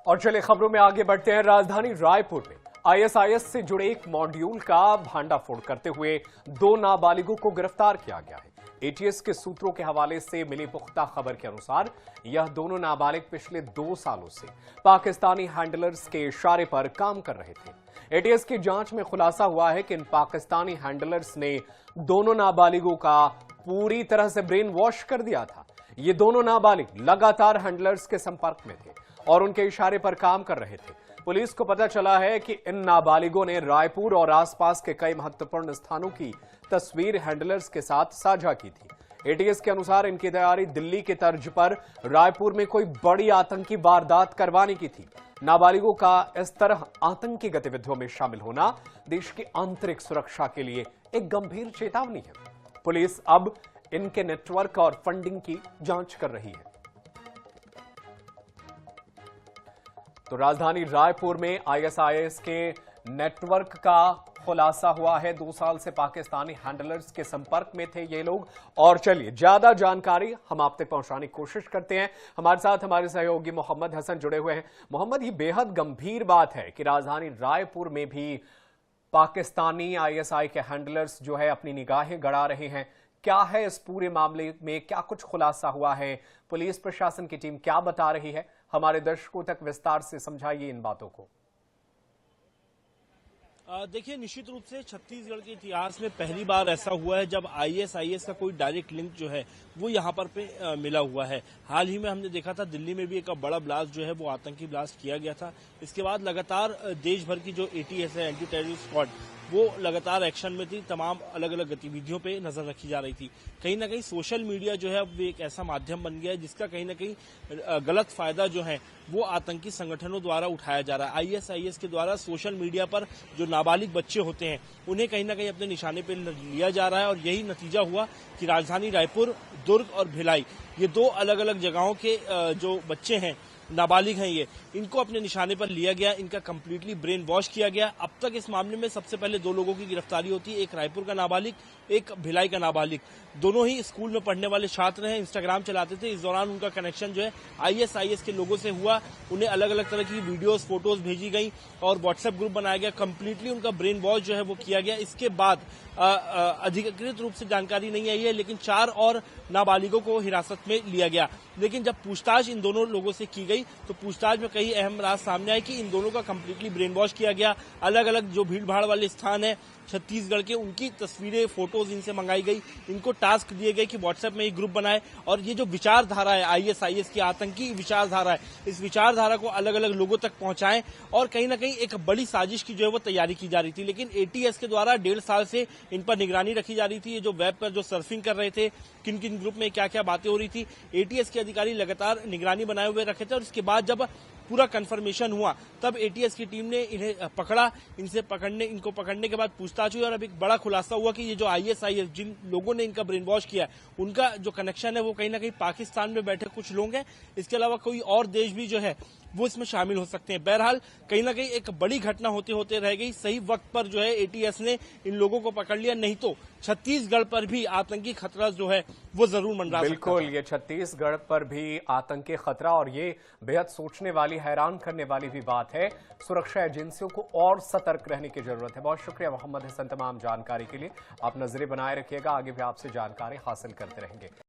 और चले खबरों में आगे बढ़ते हैं। राजधानी रायपुर में आईएसआईएस से जुड़े एक मॉड्यूल का भांडाफोड़ करते हुए 2 नाबालिगों को गिरफ्तार किया गया है। एटीएस के सूत्रों के हवाले से मिली पुख्ता खबर के अनुसार यह दोनों नाबालिग पिछले 2 सालों से पाकिस्तानी हैंडलर्स के इशारे पर काम कर रहे थे। एटीएस की जांच में खुलासा हुआ है कि इन पाकिस्तानी हैंडलर्स ने दोनों नाबालिगों का पूरी तरह से ब्रेन वॉश कर दिया था। ये दोनों नाबालिग लगातार हैंडलर्स के संपर्क में थे और उनके इशारे पर काम कर रहे थे। पुलिस को पता चला है कि इन नाबालिगों ने रायपुर और आसपास के कई महत्वपूर्ण स्थानों की तस्वीर हैंडलर्स के साथ साझा की थी। एटीएस के अनुसार इनकी तैयारी दिल्ली के तर्ज पर रायपुर में कोई बड़ी आतंकी वारदात करवाने की थी। नाबालिगों का इस तरह आतंकी गतिविधियों में शामिल होना देश की आंतरिक सुरक्षा के लिए एक गंभीर चेतावनी है। पुलिस अब इनके नेटवर्क और फंडिंग की जांच कर रही है। तो राजधानी रायपुर में आईएसआईएस के नेटवर्क का खुलासा हुआ है। 2 साल से पाकिस्तानी हैंडलर्स के संपर्क में थे ये लोग। और चलिए ज्यादा जानकारी हम आप तक पहुंचाने की कोशिश करते हैं। हमारे साथ हमारे सहयोगी मोहम्मद हसन जुड़े हुए हैं। मोहम्मद, ये बेहद गंभीर बात है कि राजधानी रायपुर में भी पाकिस्तानी आईएसआई के हैंडलर्स जो है अपनी निगाहें गड़ा रहे हैं। क्या है इस पूरे मामले में, क्या कुछ खुलासा हुआ है? पुलिस प्रशासन की टीम क्या बता रही है? हमारे दर्शकों तक विस्तार से समझाइए इन बातों को। देखिए, निश्चित रूप से छत्तीसगढ़ के इतिहास में पहली बार ऐसा हुआ है जब आईएसआईएस का कोई डायरेक्ट लिंक जो है वो यहाँ पर पे मिला हुआ है। हाल ही में हमने देखा था दिल्ली में भी एक बड़ा ब्लास्ट जो है वो आतंकी ब्लास्ट किया गया था। इसके बाद लगातार देश भर की जो एटीएस है, एंटी टेररिस्ट स्क्वाड, वो लगातार एक्शन में थी। तमाम अलग अलग गतिविधियों पे नजर रखी जा रही थी। कहीं ना कहीं सोशल मीडिया जो है अब एक ऐसा माध्यम बन गया है जिसका कहीं ना कहीं गलत फायदा जो है वो आतंकी संगठनों द्वारा उठाया जा रहा है। आईएसआईएस के द्वारा सोशल मीडिया पर जो नाबालिग बच्चे होते हैं उन्हें कहीं ना कहीं अपने निशाने पर लिया जा रहा है। और यही नतीजा हुआ कि राजधानी रायपुर, दुर्ग और भिलाई, ये 2 अलग अलग जगहों के जो बच्चे हैं, नाबालिग हैं, ये इनको अपने निशाने पर लिया गया, इनका कंप्लीटली ब्रेन वॉश किया गया। अब तक इस मामले में सबसे पहले 2 लोगों की गिरफ्तारी होती है, एक रायपुर का नाबालिग, एक भिलाई का नाबालिग। दोनों ही स्कूल में पढ़ने वाले छात्र हैं, इंस्टाग्राम चलाते थे। इस दौरान उनका कनेक्शन जो है आईएसआईएस के लोगों से हुआ। उन्हें अलग अलग तरह की वीडियोस, फोटोज भेजी गई और व्हाट्सएप ग्रुप बनाया गया। कंप्लीटली उनका ब्रेन वॉश जो है वो किया गया। इसके बाद अधिकृत रूप से जानकारी नहीं आई है, लेकिन 4 और नाबालिगों को हिरासत में लिया गया। लेकिन जब पूछताछ इन दोनों लोगों से की गई तो पूछताछ में कई अहम राज सामने आए कि इन दोनों का कंप्लीटली ब्रेन वॉश किया गया। अलग अलग जो भीड़ भाड़ वाले स्थान है छत्तीसगढ़ के, उनकी तस्वीरें, फोटोज इनसे मंगाई गई। इनको टास्क दिए गए कि व्हाट्सएप में एक ग्रुप बनाए और ये जो विचारधारा है आईएसआईएस की आतंकी विचारधारा है, इस विचारधारा को अलग अलग लोगों तक पहुंचाएं। और कहीं ना कहीं एक बड़ी साजिश की जो है वो तैयारी की जा रही थी। लेकिन एटीएस के द्वारा 1.5 साल से इन पर निगरानी रखी जा रही थी। ये जो वेब पर जो सर्फिंग कर रहे थे, किन किन ग्रुप में क्या क्या बातें हो रही थी, एटीएस के अधिकारी लगातार निगरानी बनाए हुए रखे थे। और इसके बाद जब पूरा कंफर्मेशन हुआ तब एटीएस की टीम ने इन्हें पकड़ा। इनको पकड़ने के बाद पूछताछ हुई और अब एक बड़ा खुलासा हुआ कि ये जो आईएसआईएस, जिन लोगों ने इनका ब्रेन वॉश किया, उनका जो कनेक्शन है वो कहीं ना कहीं पाकिस्तान में बैठे कुछ लोग हैं। इसके अलावा कोई और देश भी जो है वो इसमें शामिल हो सकते हैं। बहरहाल कहीं ना कहीं एक बड़ी घटना होते होते रह गई। सही वक्त पर जो है एटीएस ने इन लोगों को पकड़ लिया, नहीं तो छत्तीसगढ़ पर भी आतंकी खतरा जो है वो जरूर मंडरा सकता है। बिल्कुल, ये छत्तीसगढ़ पर भी आतंकी खतरा, और ये बेहद सोचने वाली, हैरान करने वाली भी बात है। सुरक्षा एजेंसियों को और सतर्क रहने की जरूरत है। बहुत शुक्रिया मोहम्मद हसन तमाम जानकारी के लिए। आप नजरें बनाए रखिएगा, आगे भी आपसे जानकारी हासिल करते रहेंगे।